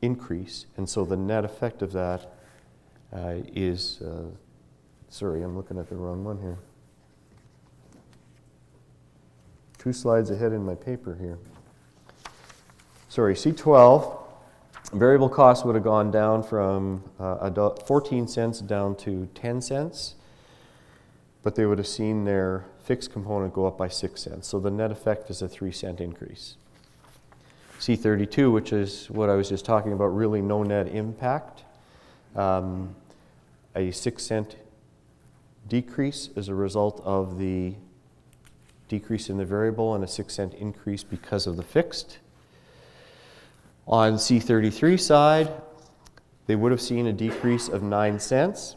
S1: increase. And so the net effect of that is, sorry, I'm looking at the wrong one here. 2 slides ahead in my paper here. Sorry, C12, variable costs would have gone down from 14 cents down to 10 cents, but they would have seen their fixed component go up by 6 cents. So the net effect is a 3-cent increase. C32, which is what I was just talking about, really no net impact. A 6-cent decrease as a result of the decrease in the variable and a 6-cent increase because of the fixed. On C33 side, they would have seen a decrease of 9 cents.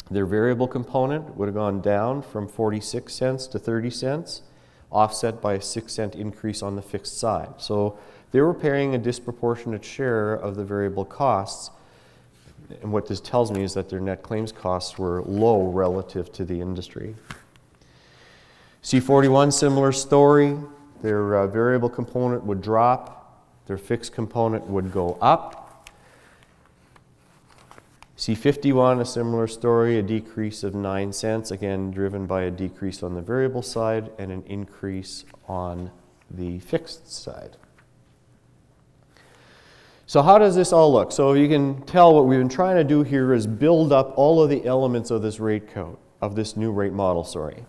S1: Their variable component would have gone down from 46 cents to 30 cents, offset by a 6-cent increase on the fixed side. So they were paying a disproportionate share of the variable costs, and what this tells me is that their net claims costs were low relative to the industry. C41, similar story. Their variable component would drop, their fixed component would go up. C51, a similar story, a decrease of 9 cents, again driven by a decrease on the variable side and an increase on the fixed side. So how does this all look? So you can tell what we've been trying to do here is build up all of the elements of this rate code, of this new rate model, sorry.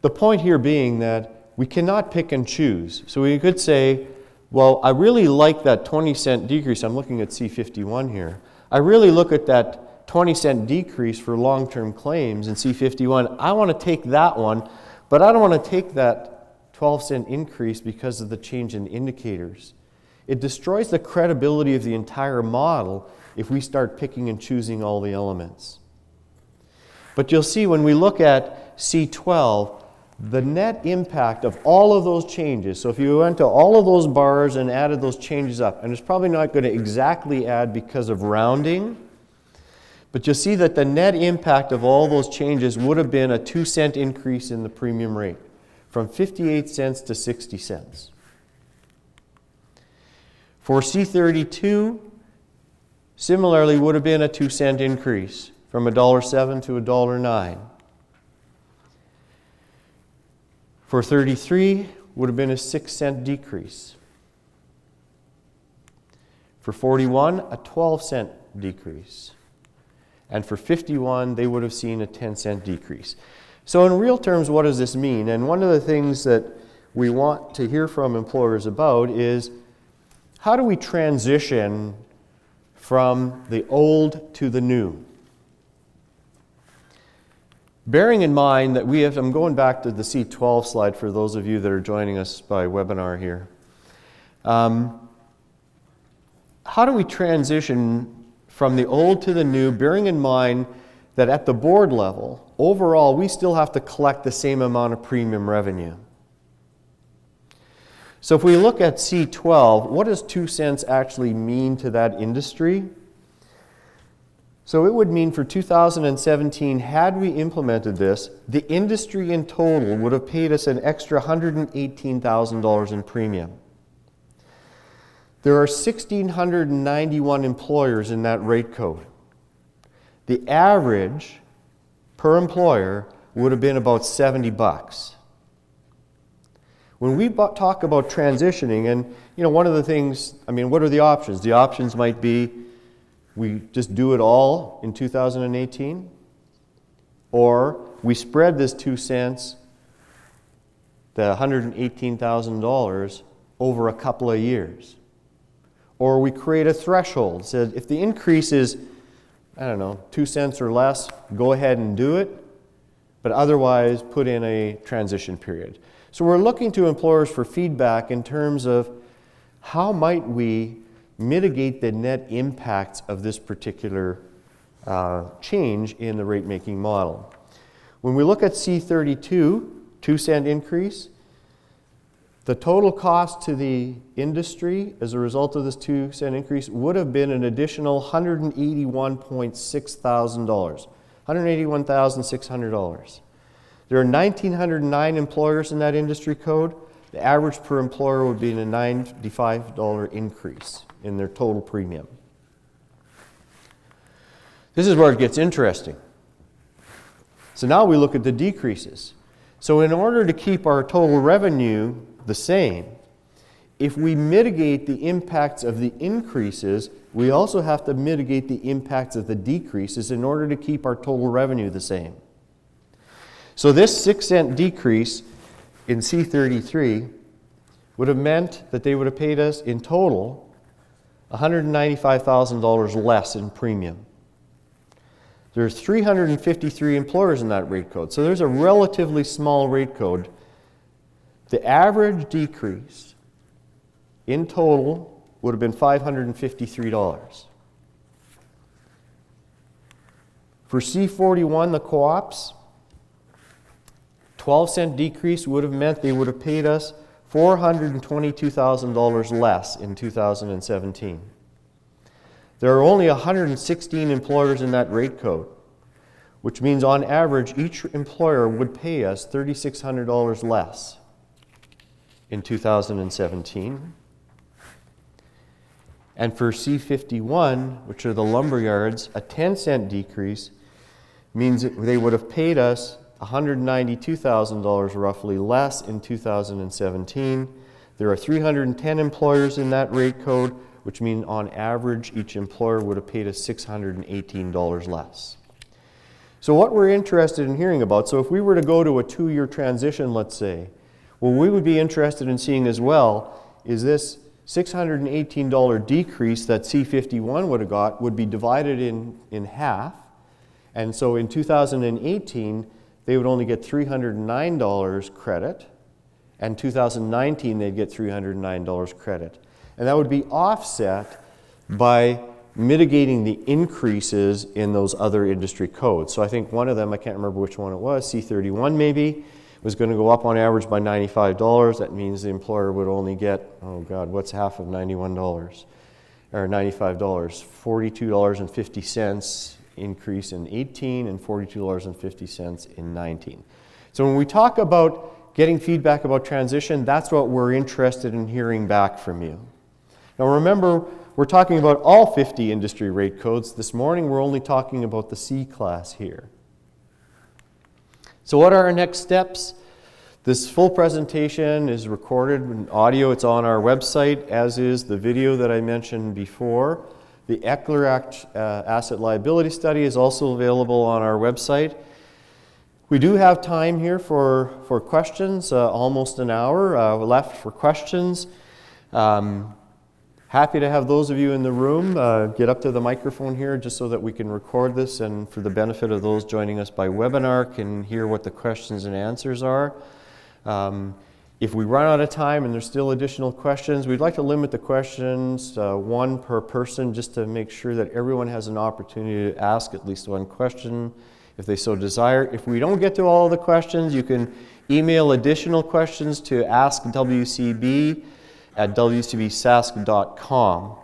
S1: The point here being that we cannot pick and choose. So we could say, well, I really like that 20-cent decrease. I'm looking at C51 here. I really look at that 20-cent decrease for long-term claims in C51. I want to take that one, but I don't want to take that 12-cent increase because of the change in indicators. It destroys the credibility of the entire model if we start picking and choosing all the elements. But you'll see when we look at C12, the net impact of all of those changes, so if you went to all of those bars and added those changes up, and it's probably not going to exactly add because of rounding, But you'll see that the net impact of all those changes would have been a 2-cent increase in the premium rate, from 58 cents to 60 cents. For C32, similarly would have been a 2-cent increase, from $1.07 to $1.09. For 33, would have been a 6-cent decrease. For 41, a 12-cent decrease. And for 51, they would have seen a 10-cent decrease. So in real terms, what does this mean? And one of the things that we want to hear from employers about is, how do we transition from the old to the new? Bearing in mind that we have, I'm going back to the C12 slide for those of you that are joining us by webinar here. How do we transition from the old to the new, bearing in mind that at the board level, overall, we still have to collect the same amount of premium revenue? So if we look at C12, what does 2 cents actually mean to that industry? So it would mean for 2017, had we implemented this, the industry in total would have paid us an extra $118,000 in premium. There are 1,691 employers in that rate code. The average per employer would have been about $70. When we talk about transitioning, and one of the things, what are the options? The options might be we just do it all in 2018, or we spread this 2 cents, the $118,000, over a couple of years. Or we create a threshold. So if the increase is, 2 cents or less, go ahead and do it, but otherwise put in a transition period. So we're looking to employers for feedback in terms of how might we mitigate the net impacts of this particular change in the rate-making model. When we look at C32, 2 cent increase, the total cost to the industry as a result of this 2 cent increase would have been an additional $181,600. $181,600. There are 1,909 employers in that industry code. The average per employer would be a $95 increase in their total premium. This is where it gets interesting. So now we look at the decreases. So in order to keep our total revenue the same, if we mitigate the impacts of the increases, we also have to mitigate the impacts of the decreases in order to keep our total revenue the same. So this 6 cent decrease in C33 would have meant that they would have paid us in total $195,000 less in premium. There's 353 employers in that rate code, so there's a relatively small rate code. The average decrease in total would have been $553. For C41, the co-ops, 12 cent decrease would have meant they would have paid us $422,000 less in 2017. There are only 116 employers in that rate code, which means on average each employer would pay us $3,600 less in 2017. And for C51, which are the lumber yards, a 10 cent decrease means that they would have paid us $192,000 roughly less in 2017. There are 310 employers in that rate code, which means on average each employer would have paid us $618 less. So what we're interested in hearing about, so if we were to go to a 2-year transition, let's say, what we would be interested in seeing as well is this $618 decrease that C51 would have got would be divided in half. And so in 2018, they would only get $309 credit, and 2019 they'd get $309 credit. And that would be offset by mitigating the increases in those other industry codes. So I think one of them, I can't remember which one it was, C31 maybe, was going to go up on average by $95. That means the employer would only get, oh God, what's half of $91? Or $95? $42.50 increase in 18 and $42.50 in 19. So when we talk about getting feedback about transition, that's what we're interested in hearing back from you. Now remember, we're talking about all 50 industry rate codes. This morning we're only talking about the C class here. So what are our next steps? This full presentation is recorded in audio. It's on our website, as is the video that I mentioned before. The Eckler Asset Liability Study is also available on our website. We do have time here for questions, almost an hour left for questions. Happy to have those of you in the room get up to the microphone here just so that we can record this, and for the benefit of those joining us by webinar can hear what the questions and answers are. If we run out of time and there's still additional questions, we'd like to limit the questions one per person just to make sure that everyone has an opportunity to ask at least one question if they so desire. If we don't get to all the questions, you can email additional questions to askwcb@wcbsask.com.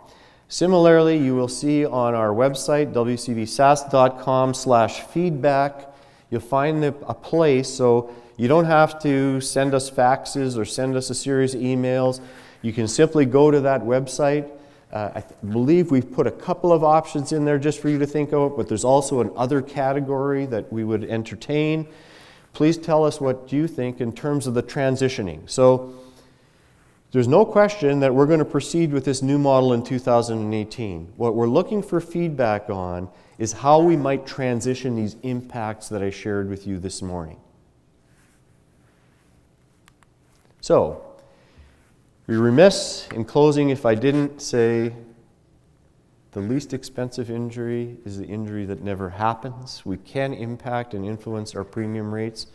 S1: Similarly, you will see on our website, wcbsask.com/feedback, you'll find a place so you don't have to send us faxes or send us a series of emails. You can simply go to that website. I believe we've put a couple of options in there just for you to think of, but there's also an other category that we would entertain. Please tell us what you think in terms of the transitioning. So there's no question that we're going to proceed with this new model in 2018. What we're looking for feedback on is how we might transition these impacts that I shared with you this morning. So, be remiss in closing if I didn't say the least expensive injury is the injury that never happens. We can impact and influence our premium rates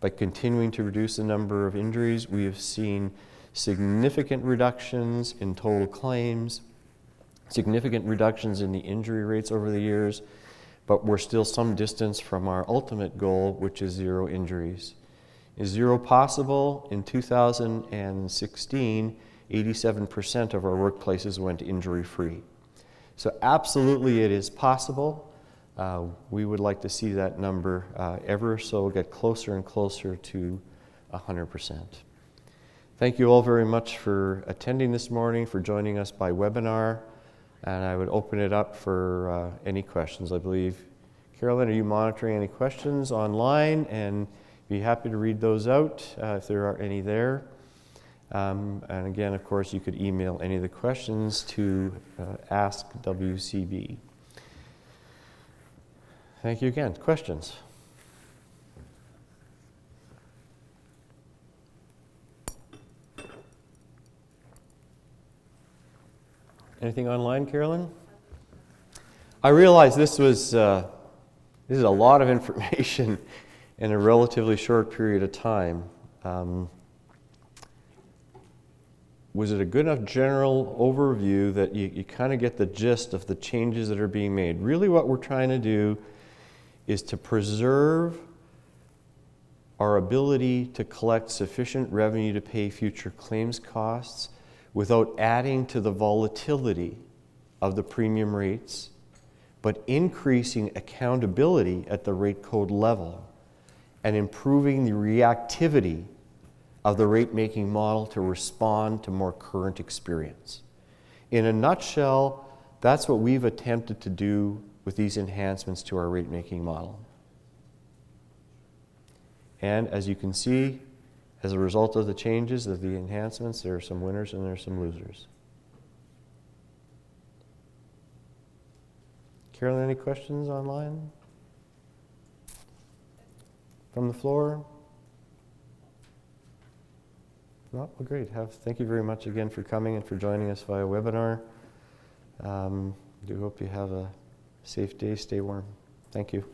S1: by continuing to reduce the number of injuries. We have seen significant reductions in total claims, significant reductions in the injury rates over the years, but we're still some distance from our ultimate goal, which is 0 injuries. Is 0 possible? In 2016, 87% of our workplaces went injury-free. So absolutely it is possible. We would like to see that number ever so get closer and closer to 100%. Thank you all very much for attending this morning, for joining us by webinar, and I would open it up for any questions. I believe, Carolyn, are you monitoring any questions online? And be happy to read those out if there are any there. And again, of course, you could email any of the questions to Ask WCB. Thank you again. Questions? Anything online, Carolyn? I realize this is a lot of information in a relatively short period of time. Was it a good enough general overview that you kind of get the gist of the changes that are being made? Really what we're trying to do is to preserve our ability to collect sufficient revenue to pay future claims costs without adding to the volatility of the premium rates, but increasing accountability at the rate code level and improving the reactivity of the rate-making model to respond to more current experience. In a nutshell, that's what we've attempted to do with these enhancements to our rate-making model. And as you can see, as a result of the changes, of the enhancements, there are some winners and there are some losers. Carolyn, any questions online? From the floor? No? Well, great. Thank you very much again for coming and for joining us via webinar. Do hope you have a safe day. Stay warm. Thank you.